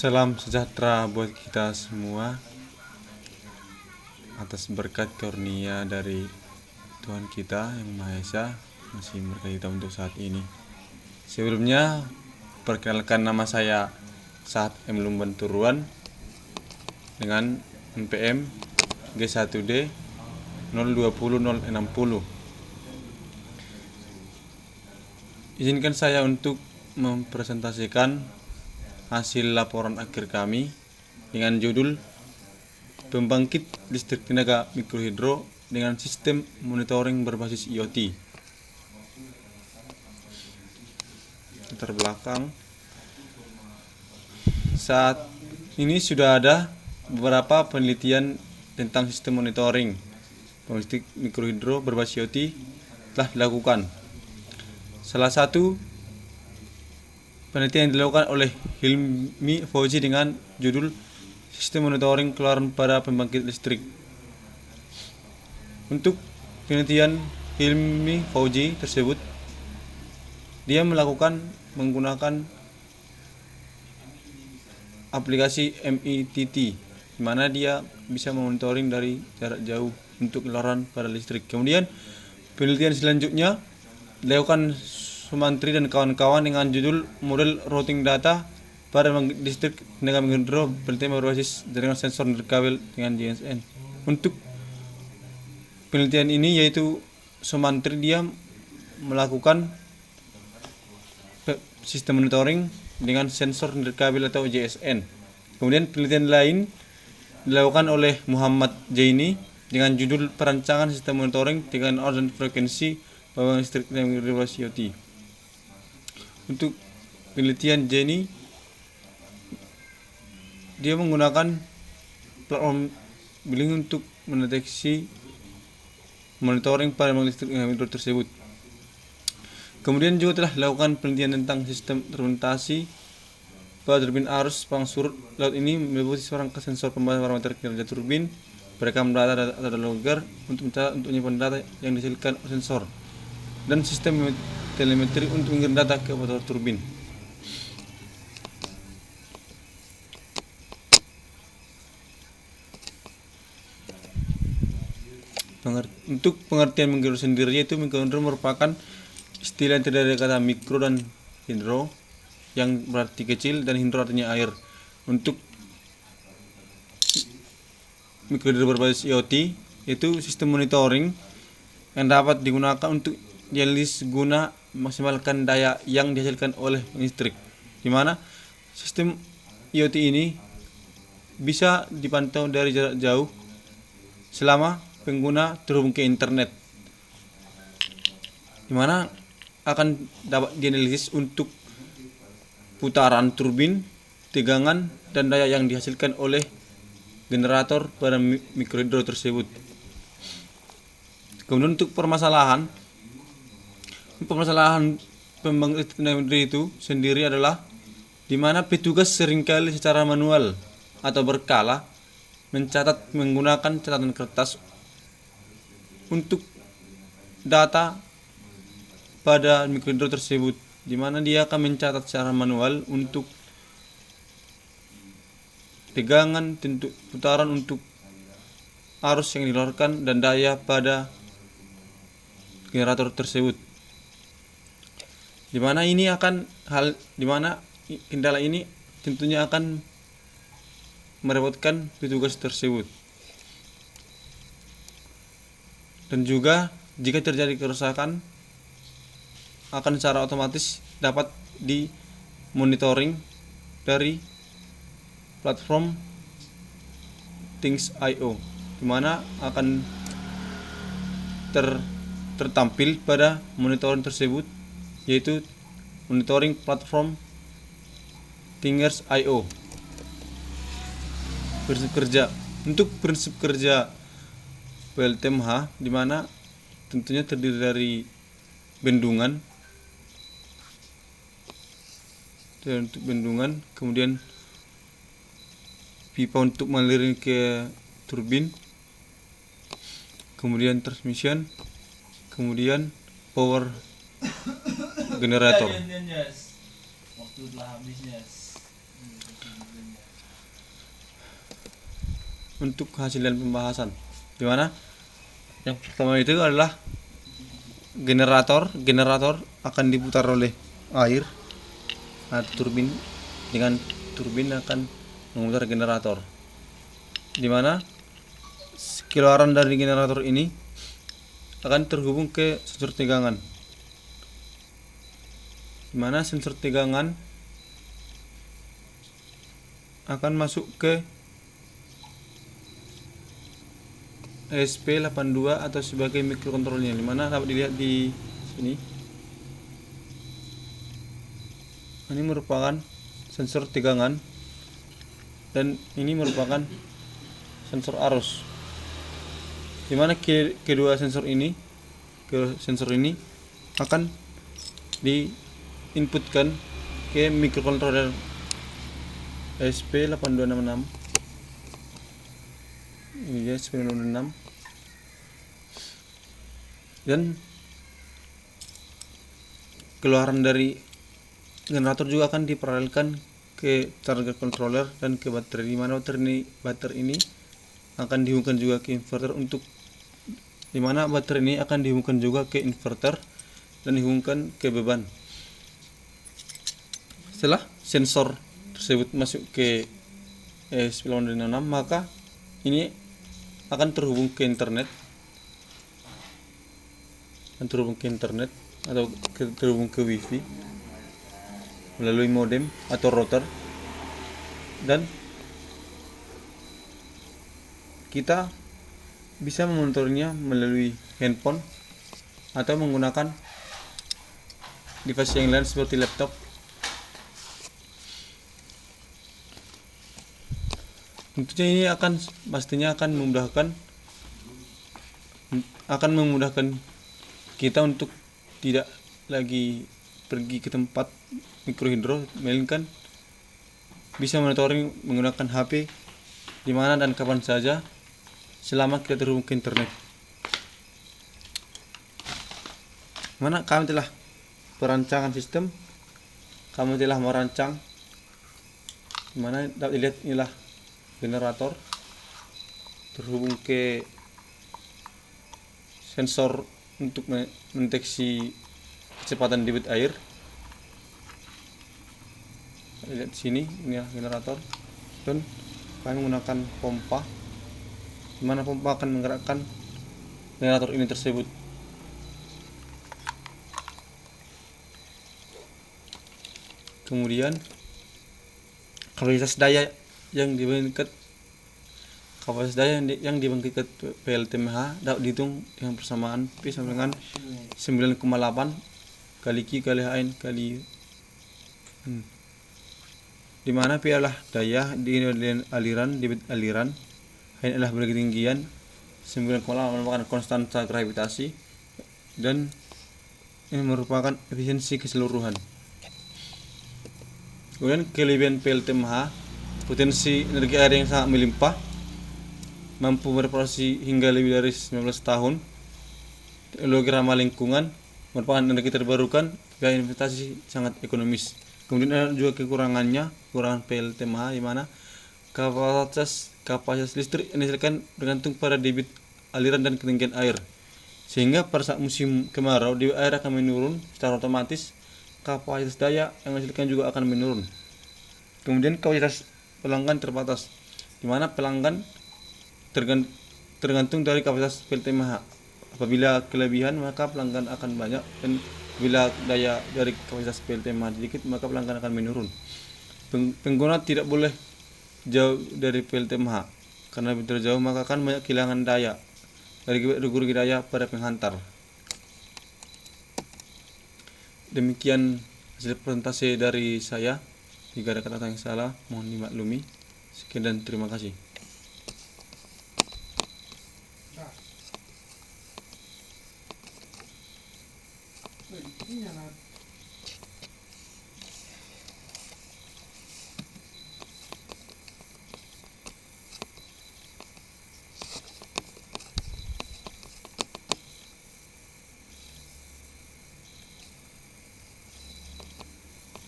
Salam sejahtera buat kita semua atas berkat karunia dari Tuhan kita yang Maha Esa masih berkat kita untuk saat ini. Sebelumnya perkenalkan, nama saya Saat M. Lumban Turuan dengan NPM G1D 020060. Izinkan saya untuk mempresentasikan hasil laporan akhir kami dengan judul Pembangkit Listrik Tenaga Mikrohidro dengan Sistem Monitoring Berbasis IoT. Latar belakang, saat ini sudah ada beberapa penelitian tentang sistem monitoring listrik mikrohidro berbasis IoT telah dilakukan. Salah satu penelitian yang dilakukan oleh Hilmi Fauzi dengan judul Sistem Monitoring Keluaran pada Pembangkit Listrik. Untuk penelitian Hilmi Fauzi tersebut, dia menggunakan aplikasi MITT, di mana dia bisa memonitoring dari jarak jauh untuk keluaran pada listrik. Kemudian penelitian selanjutnya dilakukan Sumantri dan kawan-kawan dengan judul Model Routing Data pada Listrik Tenaga Mikrohidro berbasis jaringan sensor nirkabel dengan GSM. Untuk penelitian ini yaitu Sumantri dia melakukan sistem monitoring dengan sensor nirkabel atau GSM. Kemudian penelitian lain dilakukan oleh Muhammad Jaini dengan judul Perancangan Sistem Monitoring dengan organ frekuensi pada listrik tenaga mikrohidro berbasis IoT. Untuk penelitian Jenny, dia menggunakan platform billing untuk mendeteksi monitoring pada listrik mikrohidro tersebut. Kemudian juga telah dilakukan penelitian tentang sistem termontasi pada turbin arus pasang surut laut. Ini meliputi serangkaian sensor pembatas parameter kinerja turbin, perekam data atau logger untuk menyimpan data yang dihasilkan sensor, dan sistem telemetri untuk mengirim data ke motor turbin. Untuk pengertian mikrohidro sendiri, yaitu mikrohidro merupakan istilah yang terdiri dari kata mikro dan hidro yang berarti kecil dan hidro artinya air. Untuk mikrohidro berbasis IoT yaitu sistem monitoring yang dapat digunakan untuk dianalisis guna memaksimalkan daya yang dihasilkan oleh listrik, di mana sistem IoT ini bisa dipantau dari jarak jauh selama pengguna terhubung ke internet, di mana akan dapat dianalisis untuk putaran turbin, tegangan, dan daya yang dihasilkan oleh generator pada mikrohidro tersebut. Kemudian untuk permasalahan pembangkit tenaga mikrohidro itu sendiri adalah di mana petugas seringkali secara manual atau berkala mencatat menggunakan catatan kertas untuk data pada mikrohidro tersebut, di mana dia akan mencatat secara manual untuk tegangan, putaran untuk arus yang dikeluarkan, dan daya pada generator tersebut. Di mana kendala ini tentunya akan merepotkan petugas tersebut. Dan juga jika terjadi kerusakan akan secara otomatis dapat dimonitoring dari platform Things.io, di mana akan tertampil pada monitoring tersebut, yaitu monitoring platform Things.io. Prinsip kerja, untuk prinsip kerja PLTMH, di mana tentunya terdiri dari bendungan, kemudian pipa untuk mengalir ke turbin, kemudian transmission, kemudian power generator. Waktu telah habisnya. untuk hasil dan pembahasan, di mana yang pertama itu adalah generator akan diputar oleh air. Turbin dengan turbin akan memutar generator, di mana keluaran dari generator ini akan terhubung ke sensor tegangan, di mana sensor tegangan akan masuk ke ESP82 atau sebagai microcontrollernya, di mana dapat dilihat di sini. Ini merupakan sensor tegangan dan ini merupakan sensor arus, di mana kedua sensor ini akan diinputkan ke microcontroller ESP8266. Ini dia ESP8266, dan keluaran dari generator juga akan diparalelkan ke charger controller dan ke baterai, di mana baterai ini akan dihubungkan juga ke inverter dan dihubungkan ke beban. Setelah sensor tersebut masuk ke ESP8266, maka ini akan terhubung ke internet atau terhubung ke wifi melalui modem atau router, dan kita bisa memonitornya melalui handphone atau menggunakan device yang lain seperti laptop. Tentunya ini pastinya akan memudahkan kita untuk tidak lagi pergi ke tempat mikrohidro, melainkan bisa monitoring menggunakan HP di mana dan kapan saja selama kita terhubung ke internet. Mana kami telah perancangan sistem, kami telah merancang, di mana dapat dilihat inilah generator terhubung ke sensor untuk mendeteksi kecepatan debit air. Lihat di sini, ini ya generator, dan kami menggunakan pompa, di mana pompa akan menggerakkan generator ini tersebut. Kemudian kapasitas daya yang dibangkitkan PLTMH dapat dihitung dengan persamaan P sama dengan 9,8 kali Q kali HN kali di mana P adalah daya di aliran, debit aliran, HN adalah ketinggian, 9,8 merupakan konstanta gravitasi, dan ini merupakan efisiensi keseluruhan. Kemudian kelebihan PLTMH, potensi energi air yang sangat melimpah, mampu beroperasi hingga lebih dari 19 tahun, teknologi ramah lingkungan, merupakan energi terbarukan, biaya investasi sangat ekonomis. Kemudian ada juga kekurangan PLTMH, di mana kapasitas listrik yang dihasilkan bergantung pada debit aliran dan ketinggian air, sehingga pada saat musim kemarau debit air akan menurun secara otomatis, kapasitas daya yang dihasilkan juga akan menurun. Kemudian kapasitas pelanggan terbatas, di mana pelanggan tergantung dari kapasitas PLTMH. Apabila kelebihan maka pelanggan akan banyak, dan bila daya dari kapasitas PLTMH sedikit maka pelanggan akan menurun. Pengguna tidak boleh jauh dari PLTMH, karena bila jauh maka akan banyak kehilangan daya dari rugi daya pada penghantar. Demikian hasil presentasi dari saya. Jika ada kata-kata yang salah mohon dimaklumi. Sekian dan terima kasih.